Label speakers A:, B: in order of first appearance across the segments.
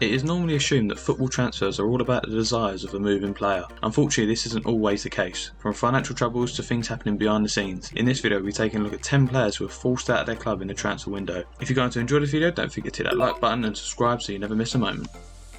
A: It is normally assumed that football transfers are all about the desires of a moving player. Unfortunately, this isn't always the case, from financial troubles to things happening behind the scenes. In this video, we'll be taking a look at 10 players who are forced out of their club in the transfer window. If you're going to enjoy the video, don't forget to hit that like button and subscribe so you never miss a moment.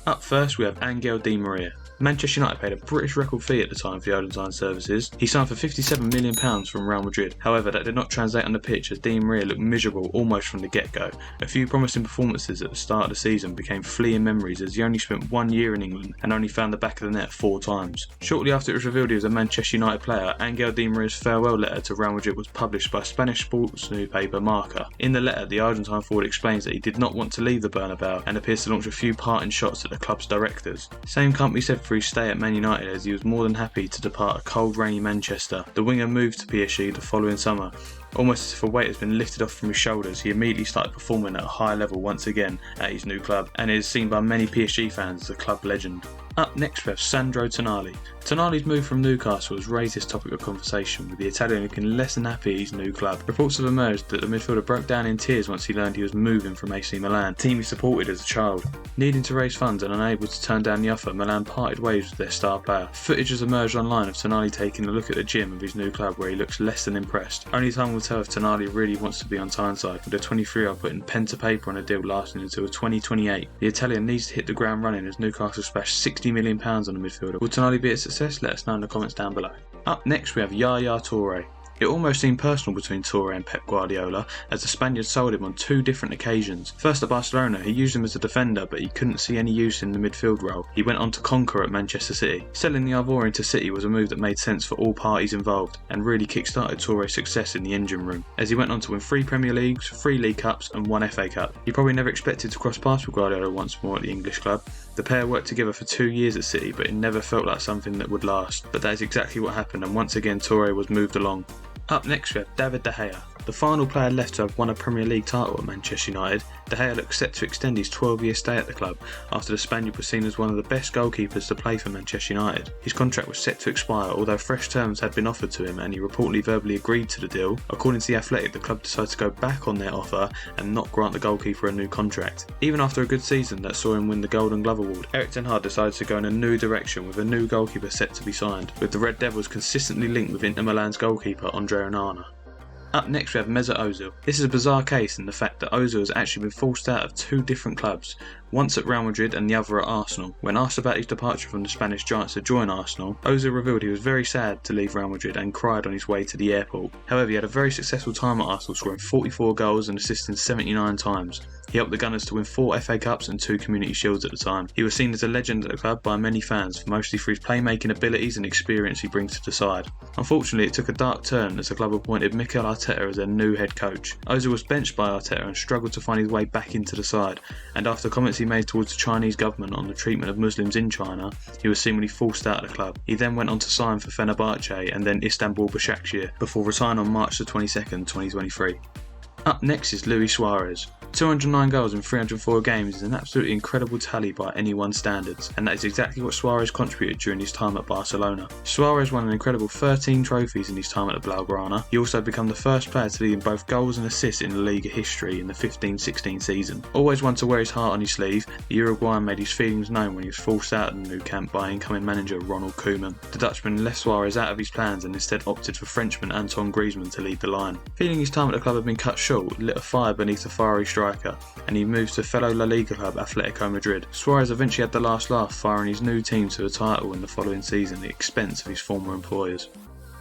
A: Up first, we have Angel Di Maria. Manchester United paid a British record fee at the time for the Argentine services. He signed for £57 million from Real Madrid. However, that did not translate on the pitch as Di Maria looked miserable almost from the get-go. A few promising performances at the start of the season became fleeting memories as he only spent 1 year in England and only found the back of the net 4 times. Shortly after it was revealed he was a Manchester United player, Angel Di Maria's farewell letter to Real Madrid was published by Spanish sports newspaper Marca. In the letter, the Argentine forward explains that he did not want to leave the Bernabeu and appears to launch a few parting shots at the club's directors. Same can't be said for his stay at Man United, as he was more than happy to depart a cold, rainy Manchester. The winger moved to PSG the following summer. Almost as if a weight has been lifted off from his shoulders, he immediately started performing at a high level once again at his new club, and is seen by many PSG fans as a club legend. Up next we have Sandro Tonali. Tonali's move from Newcastle has raised this topic of conversation, with the Italian looking less than happy at his new club. Reports have emerged that the midfielder broke down in tears once he learned he was moving from AC Milan, a team he supported as a child. Needing to raise funds and unable to turn down the offer, Milan parted ways with their star player. Footage has emerged online of Tonali taking a look at the gym of his new club, where he looks less than impressed. Only time will tell if Tonali really wants to be on Tyneside, with the 23-year-old putting pen to paper on a deal lasting until 2028. The Italian needs to hit the ground running as Newcastle splashed £60 million on the midfielder. Will Tonali be a success? Let us know in the comments down below. Up next we have Yaya Toure. It almost seemed personal between Toure and Pep Guardiola, as the Spaniard sold him on 2 different occasions. First at Barcelona, he used him as a defender, but he couldn't see any use in the midfield role. He went on to conquer at Manchester City. Selling the Ivorian to City was a move that made sense for all parties involved, and really kick-started Toure's success in the engine room, as he went on to win 3 Premier Leagues, 3 League Cups and 1 FA Cup. He probably never expected to cross paths with Guardiola once more at the English club. The pair worked together for 2 years at City, but it never felt like something that would last. But that is exactly what happened, and once again Toure was moved along. Up next we have David De Gea. The final player left to have won a Premier League title at Manchester United, De Gea looks set to extend his 12-year stay at the club after the Spaniard was seen as one of the best goalkeepers to play for Manchester United. His contract was set to expire, although fresh terms had been offered to him and he reportedly verbally agreed to the deal. According to The Athletic, the club decided to go back on their offer and not grant the goalkeeper a new contract. Even after a good season that saw him win the Golden Glove award, Erik ten Hag decided to go in a new direction with a new goalkeeper set to be signed, with the Red Devils consistently linked with Inter Milan's goalkeeper Andre Onana. Up next we have Mesut Ozil. This is a bizarre case in the fact that Ozil has actually been forced out of 2 different clubs, once at Real Madrid and the other at Arsenal. When asked about his departure from the Spanish Giants to join Arsenal, Ozil revealed he was very sad to leave Real Madrid and cried on his way to the airport. However, he had a very successful time at Arsenal, scoring 44 goals and assisting 79 times. He helped the Gunners to win 4 FA Cups and 2 Community Shields at the time. He was seen as a legend at the club by many fans, mostly for his playmaking abilities and experience he brings to the side. Unfortunately, it took a dark turn as the club appointed Mikel Arteta as their new head coach. Ozil was benched by Arteta and struggled to find his way back into the side, and after comments he made towards the Chinese government on the treatment of Muslims in China, he was seemingly forced out of the club. He then went on to sign for Fenerbahce and then Istanbul Başakşehir before retiring on March 22nd, 2023. Up next is Luis Suarez. 209 goals in 304 games is an absolutely incredible tally by anyone's standards, and that is exactly what Suarez contributed during his time at Barcelona. Suarez won an incredible 13 trophies in his time at the Blaugrana. He also became the first player to lead in both goals and assists in La Liga history in the 15-16 season. Always one to wear his heart on his sleeve, the Uruguayan made his feelings known when he was forced out of the Nou Camp by incoming manager Ronald Koeman. The Dutchman left Suarez out of his plans and instead opted for Frenchman Antoine Griezmann to lead the line. Feeling his time at the club had been cut short, lit a fire beneath the fiery striker, and he moved to fellow La Liga club Atletico Madrid. Suarez eventually had the last laugh, firing his new team to a title in the following season at the expense of his former employers.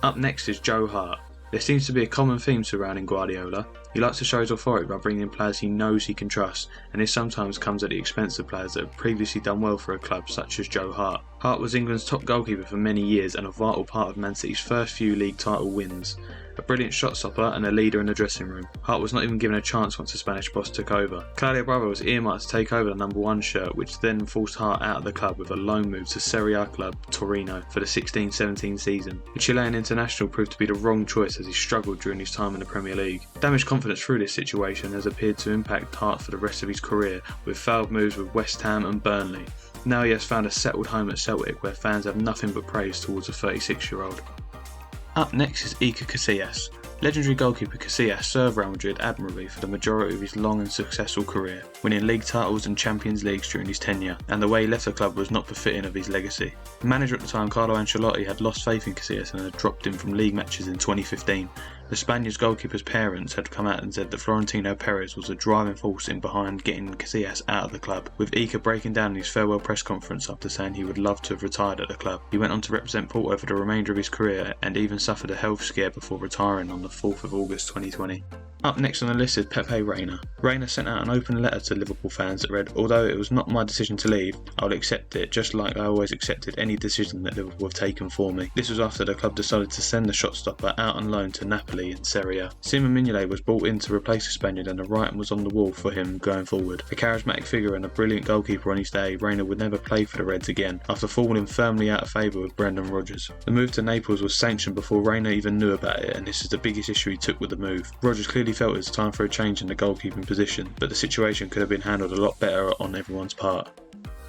A: Up next is Joe Hart. There seems to be a common theme surrounding Guardiola. He likes to show his authority by bringing in players he knows he can trust, and this sometimes comes at the expense of players that have previously done well for a club such as Joe Hart. Hart was England's top goalkeeper for many years and a vital part of Man City's first few league title wins. A brilliant shot stopper and a leader in the dressing room, Hart was not even given a chance once the Spanish boss took over. Claudio Bravo was earmarked to take over the number 1 shirt, which then forced Hart out of the club with a loan move to Serie A club Torino for the 16-17 season. The Chilean international proved to be the wrong choice as he struggled during his time in the Premier League. Damaged confidence through this situation has appeared to impact Hart for the rest of his career, with failed moves with West Ham and Burnley. Now he has found a settled home at Celtic, where fans have nothing but praise towards the 36-year-old. Up next is Iker Casillas. Legendary goalkeeper Casillas served Real Madrid admirably for the majority of his long and successful career, winning league titles and Champions Leagues during his tenure, and the way he left the club was not befitting of his legacy. The manager at the time, Carlo Ancelotti, had lost faith in Casillas and had dropped him from league matches in 2015. The Spaniard's goalkeeper's parents had come out and said that Florentino Perez was the driving force in behind getting Casillas out of the club, with Iker breaking down in his farewell press conference after saying he would love to have retired at the club. He went on to represent Porto for the remainder of his career and even suffered a health scare before retiring on the 4th of August 2020. Up next on the list is Pepe Reina. Reina sent out an open letter to Liverpool fans that read, "Although it was not my decision to leave, I will accept it just like I always accepted any decision that Liverpool have taken for me." This was after the club decided to send the shot stopper out on loan to Napoli in Serie A. Simon Mignolet was brought in to replace the Spaniard and the writing was on the wall for him going forward. A charismatic figure and a brilliant goalkeeper on his day, Reina would never play for the Reds again, after falling firmly out of favour with Brendan Rodgers. The move to Naples was sanctioned before Reina even knew about it, and this is the biggest issue he took with the move. Rodgers clearly felt it was time for a change in the goalkeeping position, but the situation could have been handled a lot better on everyone's part.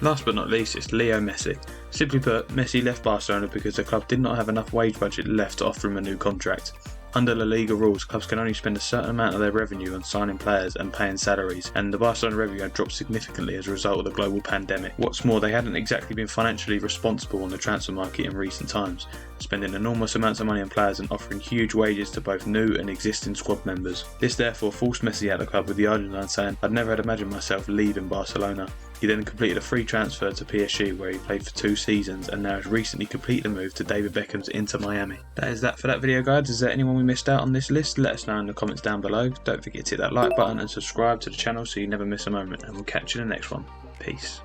A: Last but not least, it's Leo Messi. Simply put, Messi left Barcelona because the club did not have enough wage budget left to offer him a new contract. Under La Liga rules, clubs can only spend a certain amount of their revenue on signing players and paying salaries, and the Barcelona revenue had dropped significantly as a result of the global pandemic. What's more, they hadn't exactly been financially responsible on the transfer market in recent times, spending enormous amounts of money on players and offering huge wages to both new and existing squad members. This therefore forced Messi out of the club, with the Argentine saying, "I'd never had imagined myself leaving Barcelona." He then completed a free transfer to PSG, where he played for 2 seasons and now has recently completed a move to David Beckham's Inter Miami. That is that for that video, guys. Is there anyone we missed out on this list? Let us know in the comments down below. Don't forget to hit that like button and subscribe to the channel so you never miss a moment, and we'll catch you in the next one. Peace.